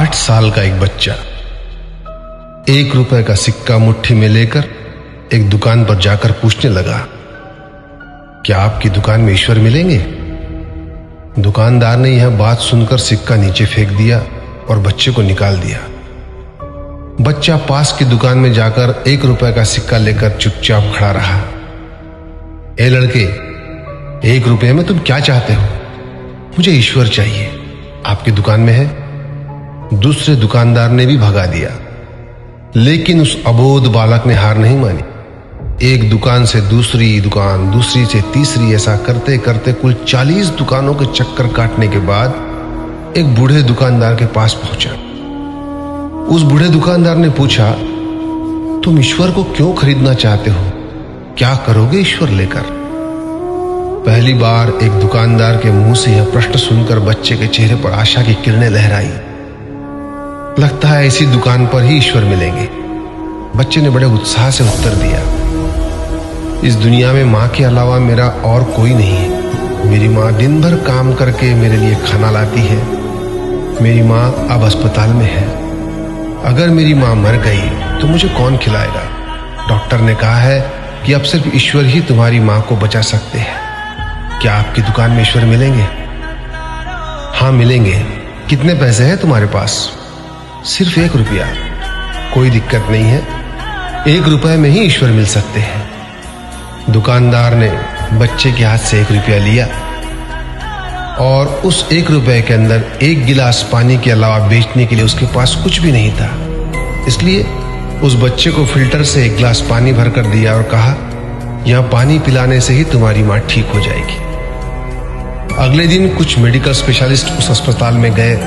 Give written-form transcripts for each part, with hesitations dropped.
8 साल का एक बच्चा 1 रुपए का सिक्का मुट्ठी में लेकर एक दुकान पर जाकर पूछने लगा, क्या आपकी दुकान में ईश्वर मिलेंगे? दुकानदार ने यह बात सुनकर सिक्का नीचे फेंक दिया और बच्चे को निकाल दिया। बच्चा पास की दुकान में जाकर 1 रुपए का सिक्का लेकर चुपचाप खड़ा रहा। ए लड़के, 1 रुपए में तुम क्या चाहते हो? मुझे ईश्वर चाहिए, आपकी दुकान में है। दूसरे दुकानदार ने भी भगा दिया, लेकिन उस अबोध बालक ने हार नहीं मानी। एक दुकान से दूसरी दुकान, दूसरी से तीसरी, ऐसा करते करते कुल 40 दुकानों के चक्कर काटने के बाद एक बूढ़े दुकानदार के पास पहुंचा। उस बूढ़े दुकानदार ने पूछा, तुम ईश्वर को क्यों खरीदना चाहते हो? क्या करोगे ईश्वर लेकर? पहली बार एक दुकानदार के मुंह से यह प्रश्न सुनकर बच्चे के चेहरे पर आशा की किरणें लहराई। लगता है इसी दुकान पर ही ईश्वर मिलेंगे। बच्चे ने बड़े उत्साह से उत्तर दिया, इस दुनिया में मां के अलावा मेरा और कोई नहीं है। मेरी मां दिन भर काम करके मेरे लिए खाना लाती है। मेरी मां अब अस्पताल में है। अगर मेरी मां मर गई तो मुझे कौन खिलाएगा? डॉक्टर ने कहा है कि अब सिर्फ ईश्वर ही तुम्हारी मां को बचा सकते हैं। क्या आपकी दुकान में ईश्वर मिलेंगे? हाँ मिलेंगे। कितने पैसे हैं तुम्हारे पास? सिर्फ 1 रुपया। कोई दिक्कत नहीं है, 1 रुपए में ही ईश्वर मिल सकते हैं। दुकानदार ने बच्चे के हाथ से 1 रुपया लिया और उस 1 रुपए के अंदर 1 गिलास पानी के अलावा बेचने के लिए उसके पास कुछ भी नहीं था। इसलिए उस बच्चे को फिल्टर से 1 गिलास पानी भरकर दिया और कहा, यह पानी पिलाने से ही तुम्हारी मां ठीक हो जाएगी। अगले दिन कुछ मेडिकल स्पेशलिस्ट उस अस्पताल में गए।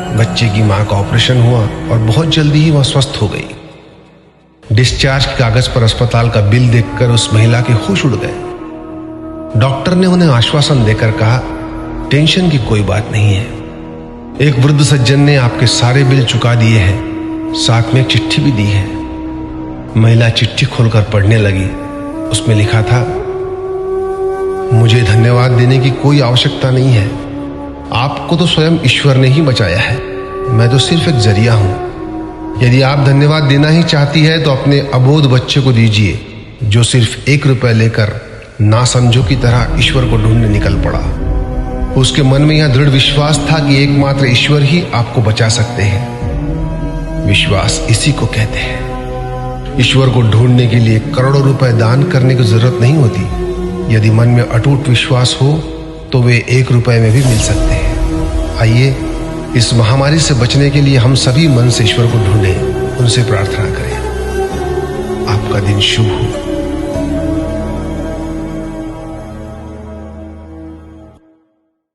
बच्चे की मां का ऑपरेशन हुआ और बहुत जल्दी ही वह स्वस्थ हो गई। डिस्चार्ज के कागज पर अस्पताल का बिल देखकर उस महिला के होश उड़ गए। डॉक्टर ने उन्हें आश्वासन देकर कहा, टेंशन की कोई बात नहीं है। एक वृद्ध सज्जन ने आपके सारे बिल चुका दिए हैं, साथ में एक चिट्ठी भी दी है। महिला चिट्ठी खोलकर पढ़ने लगी। उसमें लिखा था, मुझे धन्यवाद देने की कोई आवश्यकता नहीं है। आपको तो स्वयं ईश्वर ने ही बचाया है। मैं तो सिर्फ एक जरिया हूं। यदि आप धन्यवाद देना ही चाहती है तो अपने अबोध बच्चे को दीजिए, जो सिर्फ 1 रुपए लेकर नासमझों की तरह ईश्वर को ढूंढने निकल पड़ा। उसके मन में यह दृढ़ विश्वास था कि एकमात्र ईश्वर ही आपको बचा सकते हैं। विश्वास इसी को कहते हैं। ईश्वर को ढूंढने के लिए करोड़ों रुपए दान करने की जरूरत नहीं होती। यदि मन में अटूट विश्वास हो तो वे 1 रुपए में भी मिल सकते हैं। आइए इस महामारी से बचने के लिए हम सभी मन से ईश्वर को ढूंढें, उनसे प्रार्थना करें। आपका दिन शुभ हो।